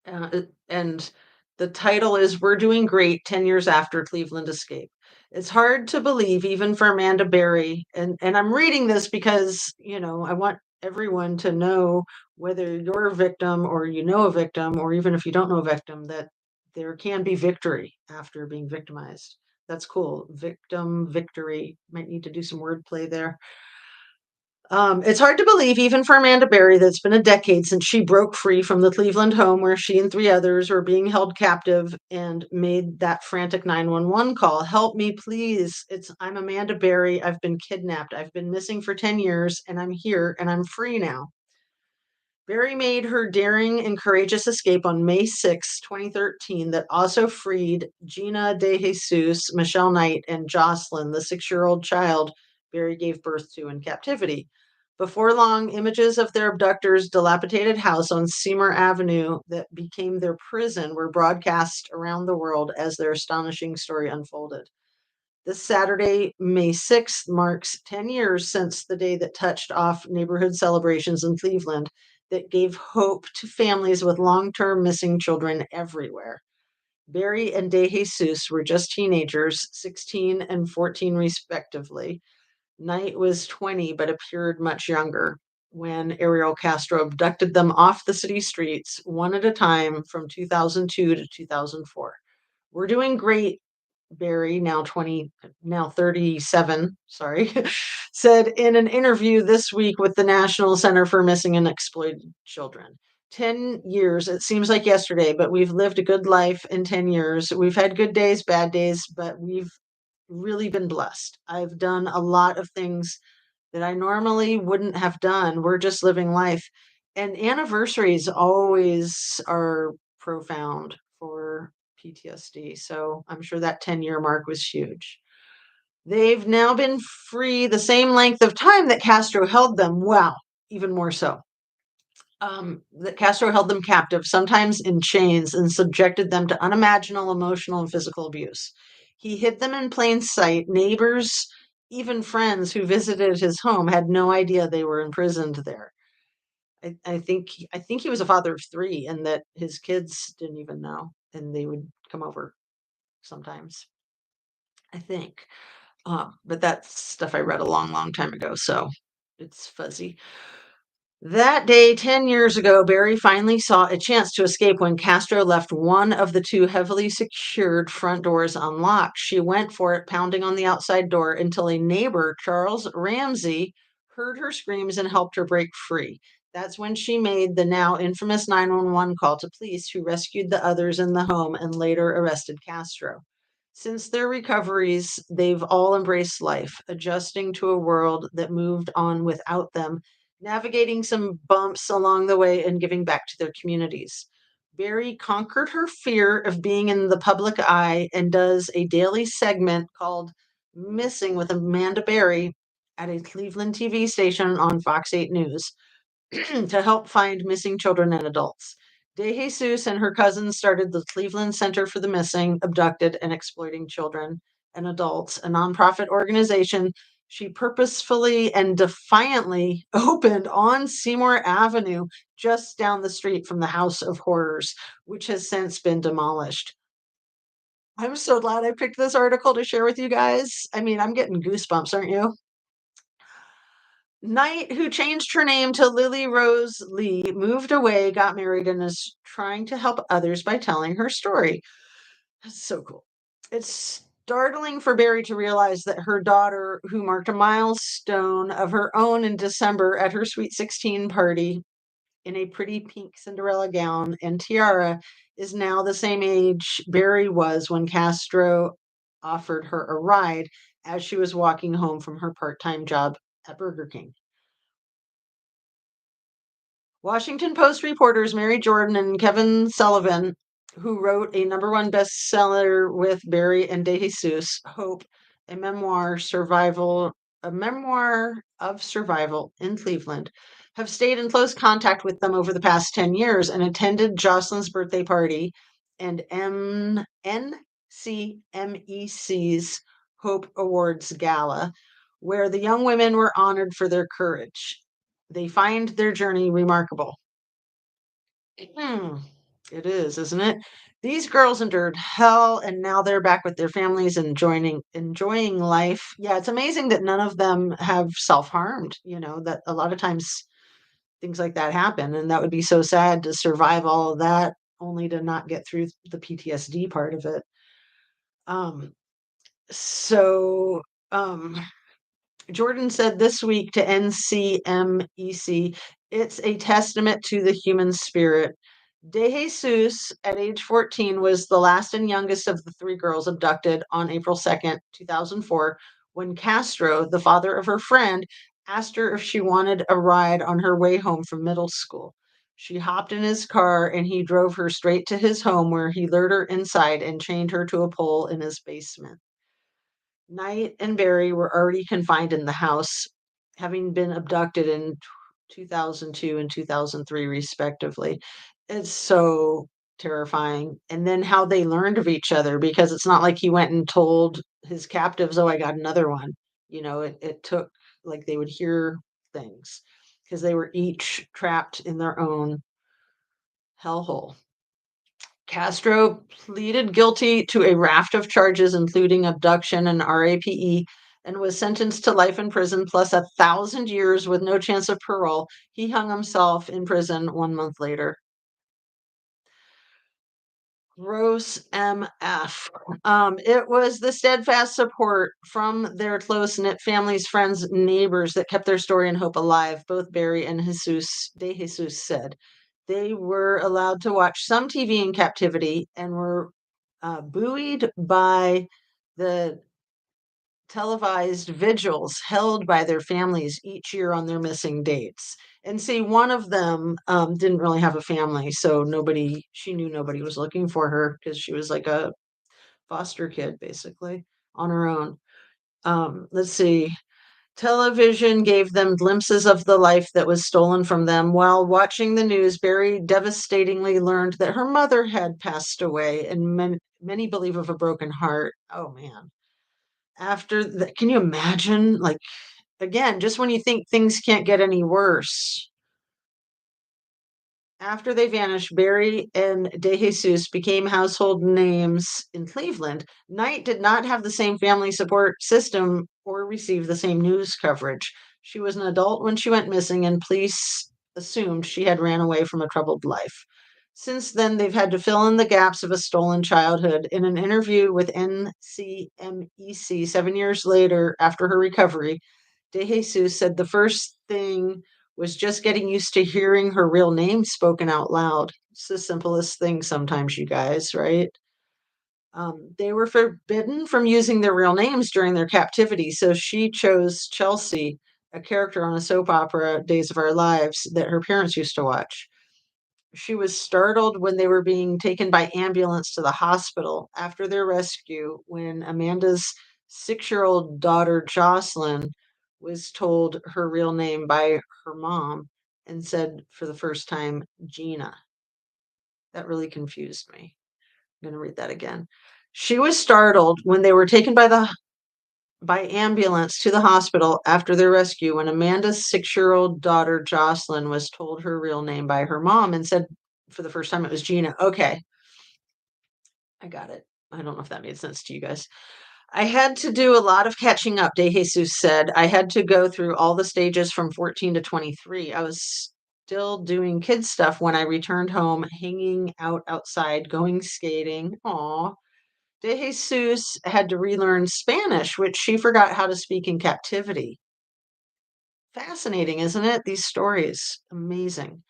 And the title is "We're Doing Great 10 Years After Cleveland Escape." It's hard to believe, even for Amanda Berry. And I'm reading this because, I want everyone to know, whether you're a victim or you know a victim, or even if you don't know a victim, that there can be victory after being victimized. That's cool. Victim, victory. Might need to do some wordplay there. It's hard to believe, even for Amanda Berry, that it's been a decade since she broke free from the Cleveland home where she and 3 others were being held captive and made that frantic 911 call. Help me, please. I'm Amanda Berry. I've been kidnapped. I've been missing for 10 years, and I'm here, and I'm free now. Berry made her daring and courageous escape on May 6, 2013, that also freed Gina De Jesus, Michelle Knight, and Jocelyn, the 6-year-old child Berry gave birth to in captivity. Before long, images of their abductors' dilapidated house on Seymour Avenue that became their prison were broadcast around the world as their astonishing story unfolded. This Saturday, May 6th, marks 10 years since the day that touched off neighborhood celebrations in Cleveland that gave hope to families with long-term missing children everywhere. Berry and De Jesus were just teenagers, 16 and 14 respectively. Knight was 20 but appeared much younger when Ariel Castro abducted them off the city streets one at a time from 2002 to 2004. We're doing great, Berry, now 37, sorry, said in an interview this week with the National Center for Missing and Exploited Children. 10 years, it seems like yesterday, but we've lived a good life in 10 years. We've had good days, bad days, but we've really been blessed. I've done a lot of things that I normally wouldn't have done. We're just living life. And anniversaries always are profound for PTSD. So I'm sure that 10-year mark was huge. They've now been free the same length of time that Castro held them. Wow, even more so. That Castro held them captive, sometimes in chains, and subjected them to unimaginable emotional and physical abuse. He hid them in plain sight. Neighbors, even friends who visited his home, had no idea they were imprisoned there. I think he was a father of 3, and that his kids didn't even know, and they would come over sometimes, I think. But that's stuff I read a long, long time ago, so it's fuzzy. That day, 10 years ago, Berry finally saw a chance to escape when Castro left one of the 2 heavily secured front doors unlocked. She went for it, pounding on the outside door until a neighbor, Charles Ramsey, heard her screams and helped her break free. That's when she made the now infamous 911 call to police, who rescued the others in the home and later arrested Castro. Since their recoveries, they've all embraced life, adjusting to a world that moved on without them, navigating some bumps along the way, and giving back to their communities. Barry conquered her fear of being in the public eye and does a daily segment called Missing with Amanda Berry at a Cleveland TV station on Fox 8 News to help find missing children and adults. De Jesus and her cousins started the Cleveland Center for the Missing, Abducted, and Exploiting Children and Adults, a nonprofit organization she purposefully and defiantly opened on Seymour Avenue, just down the street from the House of Horrors, which has since been demolished. I'm so glad I picked this article to share with you guys. I mean, I'm getting goosebumps, aren't you? Knight, who changed her name to Lily Rose Lee, moved away, got married, and is trying to help others by telling her story. That's so cool. It's startling for Barry to realize that her daughter, who marked a milestone of her own in December at her Sweet 16 party in a pretty pink Cinderella gown and tiara, is now the same age Barry was when Castro offered her a ride as she was walking home from her part time job at Burger King. Washington Post reporters Mary Jordan and Kevin Sullivan, who wrote a #1 bestseller with Barry and De Jesus, Hope, a memoir of survival in Cleveland, have stayed in close contact with them over the past 10 years and attended Jocelyn's birthday party and NCMEC's Hope Awards Gala, where the young women were honored for their courage. They find their journey remarkable. Hmm, it is, isn't it? These girls endured hell and now they're back with their families and enjoying life. Yeah, it's amazing that none of them have self-harmed, that a lot of times things like that happen, and that would be so sad to survive all of that only to not get through the PTSD part of it. Um so um Jordan said this week to NCMEC, it's a testament to the human spirit. De Jesus, at age 14, was the last and youngest of the three girls abducted on April 2nd, 2004, when Castro, the father of her friend, asked her if she wanted a ride on her way home from middle school. She hopped in his car and he drove her straight to his home, where he lured her inside and chained her to a pole in his basement. Knight and Barry were already confined in the house, having been abducted in 2002 and 2003, respectively. It's so terrifying. And then how they learned of each other, because it's not like he went and told his captives, oh, I got another one. It took, like, they would hear things because they were each trapped in their own hellhole. Castro pleaded guilty to a raft of charges, including abduction and RAPE, and was sentenced to life in prison plus 1,000 years with no chance of parole. He hung himself in prison 1 month later. Gross MF. It was the steadfast support from their close knit families, friends, neighbors that kept their story and hope alive, both Barry and De Jesus said. They were allowed to watch some TV in captivity and were buoyed by the televised vigils held by their families each year on their missing dates. And see, one of them didn't really have a family, so she knew nobody was looking for her because she was like a foster kid, basically, on her own. Let's see. Television gave them glimpses of the life that was stolen from them. While watching the news, Barry devastatingly learned that her mother had passed away, and many believe of a broken heart. Oh, man. After that, can you imagine? Like, again, just when you think things can't get any worse. After they vanished, Barry and De Jesus became household names in Cleveland. Knight did not have the same family support system or receive the same news coverage. She was an adult when she went missing, and police assumed she had ran away from a troubled life. Since then, they've had to fill in the gaps of a stolen childhood. In an interview with NCMEC 7 years later, after her recovery, De Jesus said the first thing was just getting used to hearing her real name spoken out loud. It's the simplest thing sometimes, you guys, right? They were forbidden from using their real names during their captivity, so she chose Chelsea, a character on a soap opera, Days of Our Lives, that her parents used to watch. She was startled when they were being taken by ambulance to the hospital after their rescue when Amanda's 6 year old daughter, Jocelyn, was told her real name by her mom and said for the first time, Gina. That really confused me. I'm going to read that again. She was startled when they were taken by ambulance to the hospital after their rescue when Amanda's 6 year old daughter, Jocelyn, was told her real name by her mom and said for the first time it was Gina. Okay, I got it. I don't know if that made sense to you guys. I had to do a lot of catching up, De Jesus said. I had to go through all the stages from 14 to 23. I was still doing kid stuff when I returned home, hanging out outside, going skating. Aw. De Jesus had to relearn Spanish, which she forgot how to speak in captivity. Fascinating, isn't it? These stories. Amazing.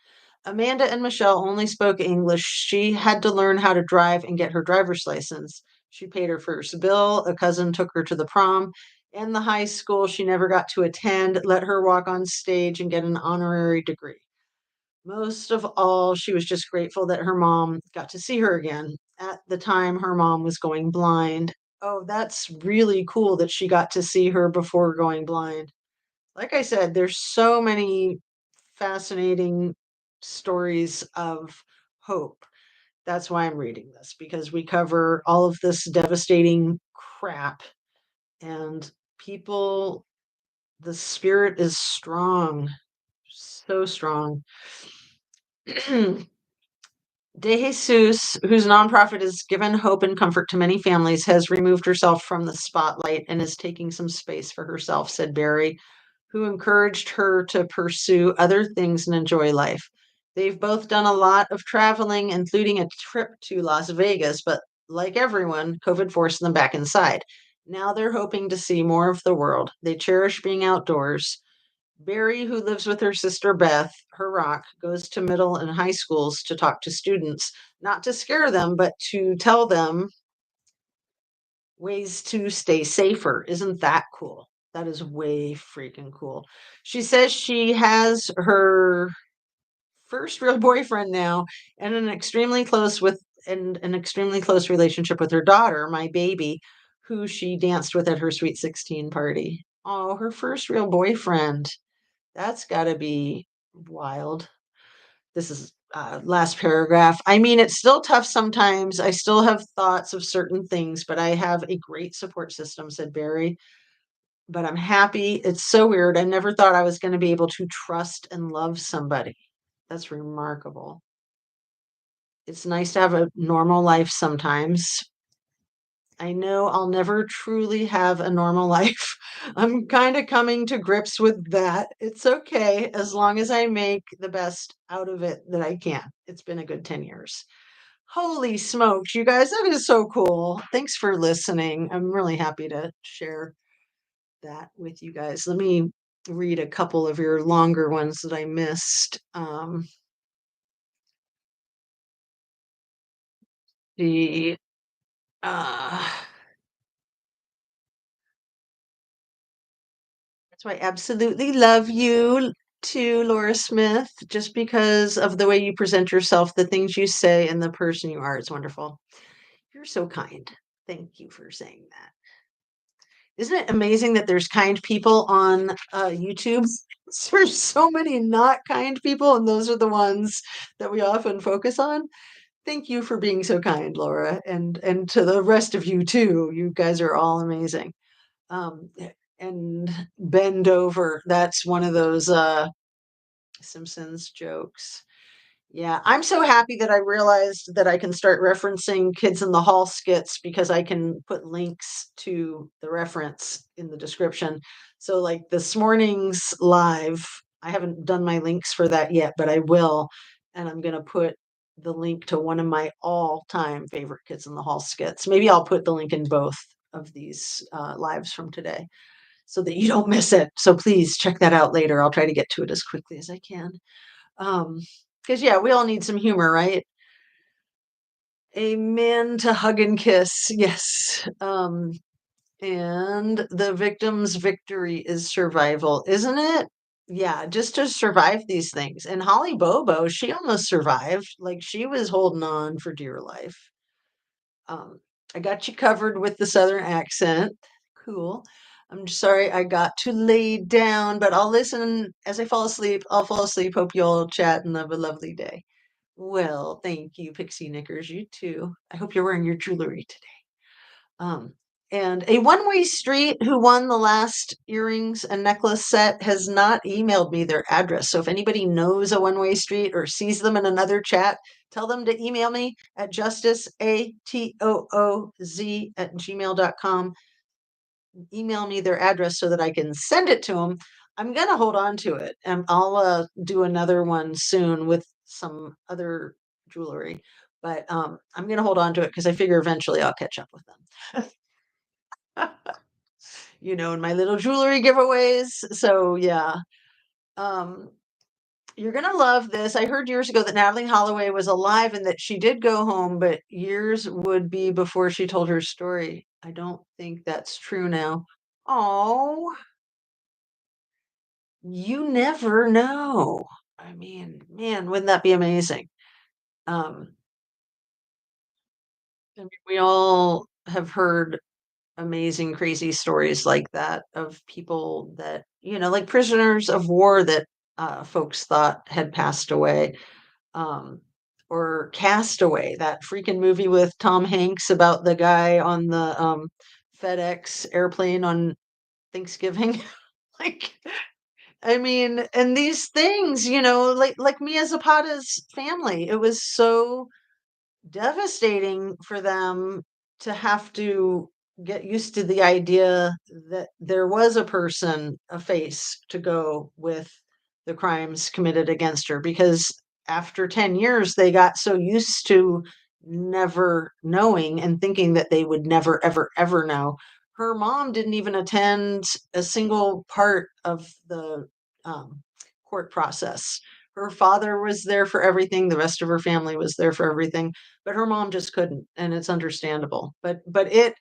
Amanda and Michelle only spoke English. She had to learn how to drive and get her driver's license. She paid her first bill. A cousin took her to the prom. And the high school she never got to attend let her walk on stage and get an honorary degree. Most of all, she was just grateful that her mom got to see her again. At the time, her mom was going blind. Oh, that's really cool that she got to see her before going blind. Like I said, there's so many fascinating stories of hope. That's why I'm reading this, because we cover all of this devastating crap and people, the spirit is strong, so strong. De Jesus, whose nonprofit has given hope and comfort to many families, has removed herself from the spotlight and is taking some space for herself, said Barry, who encouraged her to pursue other things and enjoy life. They've both done a lot of traveling, including a trip to Las Vegas, but like everyone, COVID forced them back inside. Now they're hoping to see more of the world. They cherish being outdoors. Barry, who lives with her sister Beth, her rock, goes to middle and high schools to talk to students, not to scare them, but to tell them ways to stay safer. Isn't that cool? That is way freaking cool. She says she has her first real boyfriend now and an extremely close relationship with her daughter, my baby, who she danced with at her sweet 16 party. Oh, her first real boyfriend. That's got to be wild. This is last paragraph. I mean, it's still tough sometimes. I still have thoughts of certain things, but I have a great support system, said Barry. But I'm happy. It's so weird. I never thought I was going to be able to trust and love somebody. That's remarkable. It's nice to have a normal life sometimes. I know I'll never truly have a normal life. I'm kind of coming to grips with that. It's okay as long as I make the best out of it that I can. It's been a good 10 years. Holy smokes, you guys, that is so cool. Thanks for listening. I'm really happy to share that with you guys. Let me read a couple of your longer ones that I missed. The uh So I absolutely love you too, Laura Smith, just because of the way you present yourself, the things you say, and the person you are. It's wonderful. You're so kind. Thank you for saying that. Isn't it amazing that there's kind people on YouTube? There's so many not kind people, and those are the ones that we often focus on. Thank you for being so kind, Laura, and to the rest of you too. You guys are all amazing. And bend over. That's one of those Simpsons jokes. Yeah, I'm so happy that I realized that I can start referencing Kids in the Hall skits because I can put links to the reference in the description. So, like this morning's live, I haven't done my links for that yet, but I will. And I'm going to put the link to one of my all time favorite Kids in the Hall skits. Maybe I'll put the link in both of these lives from today. so that you don't miss it. So please check that out later. I'll try to get to it as quickly as I can. Because yeah, we all need some humor, right? Amen to hug and kiss. Yes. And the victim's victory is survival, isn't it? Yeah, just to survive these things. And Holly Bobo, she almost survived. Like she was holding on for dear life. Um, I got you covered with the Southern accent. Cool. I'm sorry I got to lay down, but I'll listen as I fall asleep. I'll fall asleep. Hope you all chat and have a lovely day. Well, thank you, Pixie Knickers. You too. I hope you're wearing your jewelry today. Um, and a one-way street who won the last earrings and necklace set has not emailed me their address. So if anybody knows a one-way street or sees them in another chat, tell them to email me at justiceatooz@gmail.com. Email me their address so that I can send it to them. I'm gonna hold on to it, and I'll do another one soon with some other jewelry. But I'm gonna hold on to it because I figure eventually I'll catch up with them. In my little jewelry giveaways. So yeah. Um, you're gonna love this. I heard years ago that Natalie Holloway was alive and that she did go home, but years would be before she told her story. I don't think that's true now. Oh, you never know. I mean, man, wouldn't that be amazing? Um, I mean, we all have heard amazing, crazy stories like that of people that, like prisoners of war that folks thought had passed away. Um, or Castaway, that freaking movie with Tom Hanks about the guy on the FedEx airplane on Thanksgiving. Like, I mean, and these things, like Mia Zapata's family, it was so devastating for them to have to get used to the idea that there was a person, a face to go with the crimes committed against her because after 10 years they got so used to never knowing and thinking that they would never ever ever know. Her mom didn't even attend a single part of the um, court process. Her father was there for everything, the rest of her family was there for everything, but her mom just couldn't, and it's understandable. But it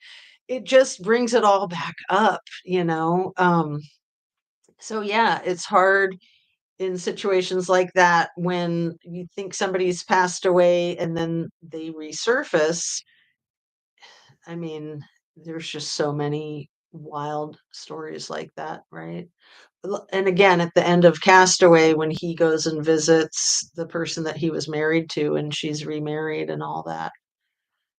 just brings it all back up. So yeah, it's hard in situations like that when you think somebody's passed away and then they resurface. I mean, there's just so many wild stories like that, right? And again, at the end of Castaway, when he goes and visits the person that he was married to and she's remarried and all that.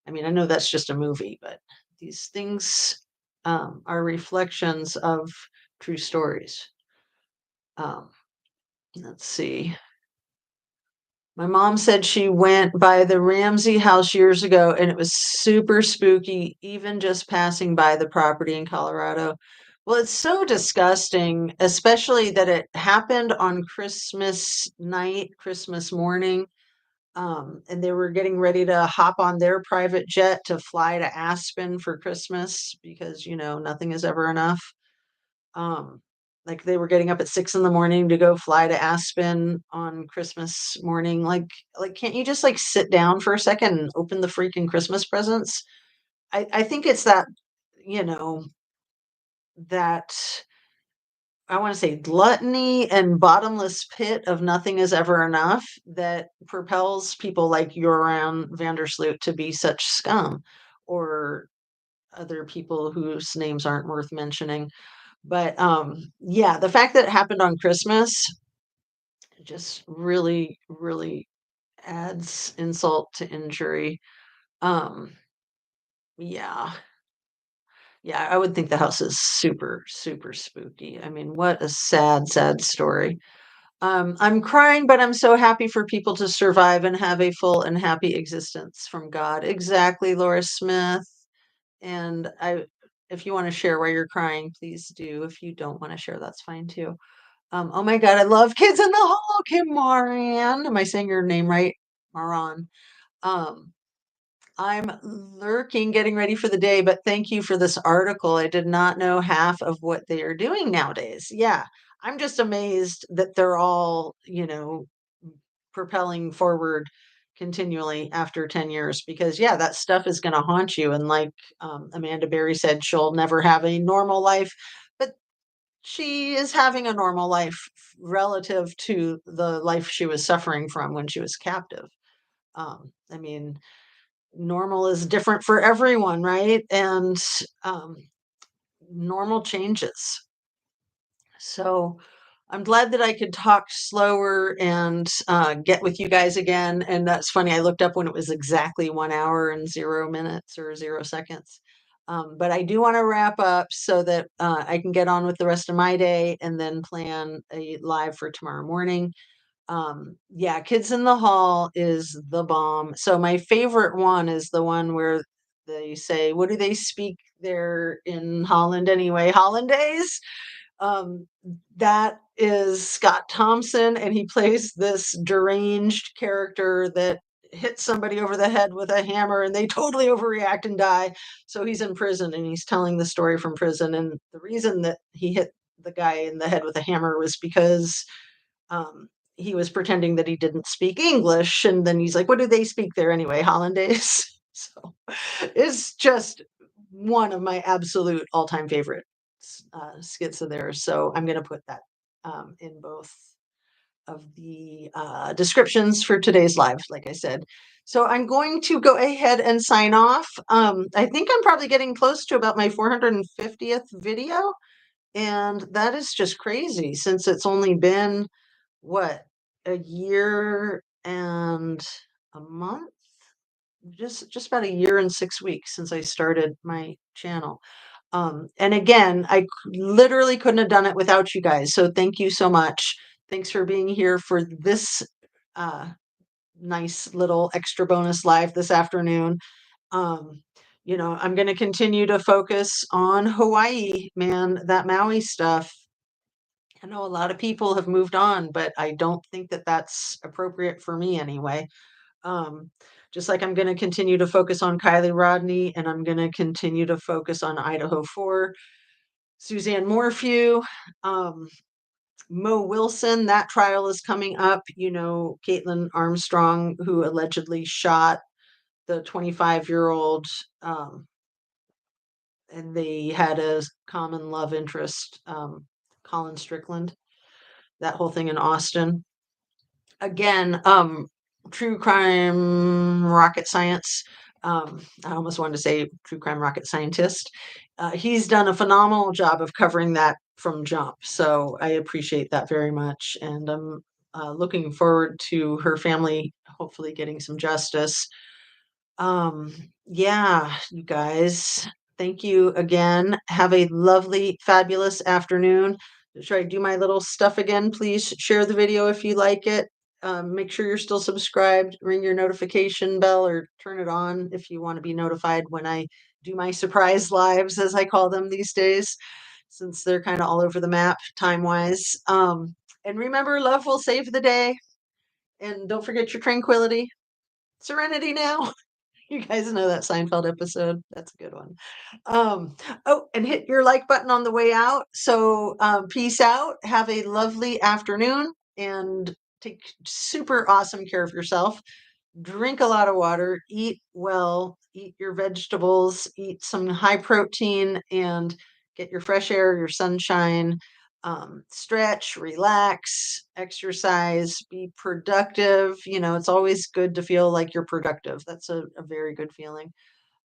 I mean, I know that's just a movie, but these things are reflections of true stories. Um, let's see. My mom said she went by the Ramsey house years ago and it was super spooky, even just passing by the property in Colorado. Well, it's so disgusting, especially that it happened on Christmas night, Christmas morning. And they were getting ready to hop on their private jet to fly to Aspen for Christmas because, nothing is ever enough. Um, like they were getting up at 6 in the morning to go fly to Aspen on Christmas morning. Like, can't you just like sit down for a second and open the freaking Christmas presents? I think it's you know, that I want to say gluttony and bottomless pit of nothing is ever enough that propels people like Joran Sloot to be such scum or other people whose names aren't worth mentioning. But yeah, the fact that it happened on Christmas just really, really adds insult to injury. Um, yeah. Yeah, I would think the house is super, super spooky. I mean, what a sad, sad story. I'm crying, but I'm so happy for people to survive and have a full and happy existence from God. Exactly, Laura Smith. And if you want to share why you're crying, please do. If you don't want to share, that's fine too. Oh my God, I love Kids in the Hall, Kim Moran. Am I saying your name right? Moran. Um, I'm lurking, getting ready for the day, but thank you for this article. I did not know half of what they are doing nowadays. Yeah, I'm just amazed that they're all, propelling forward continually after 10 years because, yeah, that stuff is going to haunt you. And like Amanda Berry said, she'll never have a normal life, but she is having a normal life relative to the life she was suffering from when she was captive. I mean, normal is different for everyone, right? And um, normal changes. So I'm glad that I could talk slower and get with you guys again. And that's funny. I looked up when it was exactly 1 hour and 0 minutes or 0 seconds. But I do want to wrap up so that I can get on with the rest of my day and then plan a live for tomorrow morning. Yeah, Kids in the Hall is the bomb. So my favorite one is the one where they say, what do they speak there in Holland anyway? Hollandaise? Um, that is Scott Thompson, and he plays this deranged character that hits somebody over the head with a hammer and they totally overreact and die. So he's in prison and he's telling the story from prison. And the reason that he hit the guy in the head with a hammer was because um, he was pretending that he didn't speak English. And then he's like, what do they speak there anyway? Hollandaise. So it's just one of my absolute all time favorite skits of theirs. So I'm going to put that in both of the descriptions for today's live, like I said. So I'm going to go ahead and sign off. I think I'm probably getting close to about my 450th video. And that is just crazy since it's only been what, a year and a month? Just about a year and 6 weeks since I started my channel. And again, literally couldn't have done it without you guys. So thank you so much. Thanks for being here for this uh, nice little extra bonus live this afternoon. Um, I'm going to continue to focus on Hawaii, man, that Maui stuff. I know a lot of people have moved on, but I don't think that that's appropriate for me anyway. Um, just like I'm going to continue to focus on Kylie Rodney and I'm going to continue to focus on Idaho 4, Suzanne Morphew, um, Mo Wilson. That trial is coming up. Caitlin Armstrong, who allegedly shot the 25-year-old, and they had a common love interest, Colin Strickland, that whole thing in Austin. Again, true crime rocket science. I almost wanted to say true crime rocket scientist. He's done a phenomenal job of covering that from jump. So I appreciate that very much. And I'm looking forward to her family hopefully getting some justice. Um, yeah, you guys, thank you again. Have a lovely, fabulous afternoon. Should I do my little stuff again? Please share the video if you like it. Make sure you're still subscribed, ring your notification bell or turn it on if you want to be notified when I do my surprise lives, as I call them these days, since they're kind of all over the map time wise. And remember, love will save the day. And don't forget your tranquility. Serenity now. You guys know that Seinfeld episode. That's a good one. Oh, and hit your like button on the way out. So peace out. Have a lovely afternoon and take super awesome care of yourself. Drink a lot of water, eat well, eat your vegetables, eat some high protein, and get your fresh air, your sunshine. Stretch, relax, exercise, be productive. It's always good to feel like you're productive. That's a very good feeling.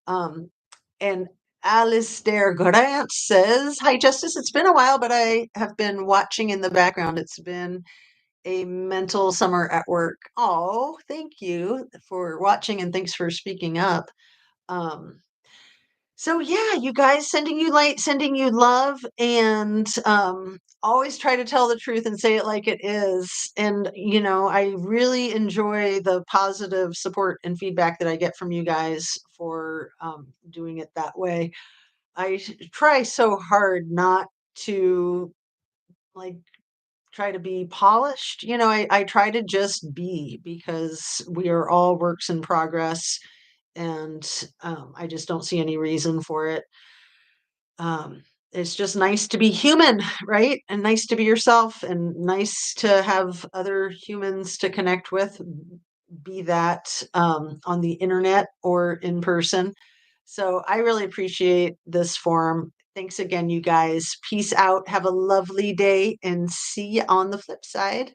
And Alistair Grant says, hi, Justice. It's been a while, but I have been watching in the background. It's been a mental summer at work. Oh, thank you for watching and thanks for speaking up. Um, so yeah, you guys, sending you light, sending you love, and always try to tell the truth and say it like it is. And I really enjoy the positive support and feedback that I get from you guys for doing it that way. I try so hard not to like try to be polished. I try to just be because we are all works in progress and I just don't see any reason for it. Um, it's just nice to be human, right? And nice to be yourself, and nice to have other humans to connect with, be that on the internet or in person. So I really appreciate this forum. Thanks again, you guys. Peace out. Have a lovely day and see you on the flip side.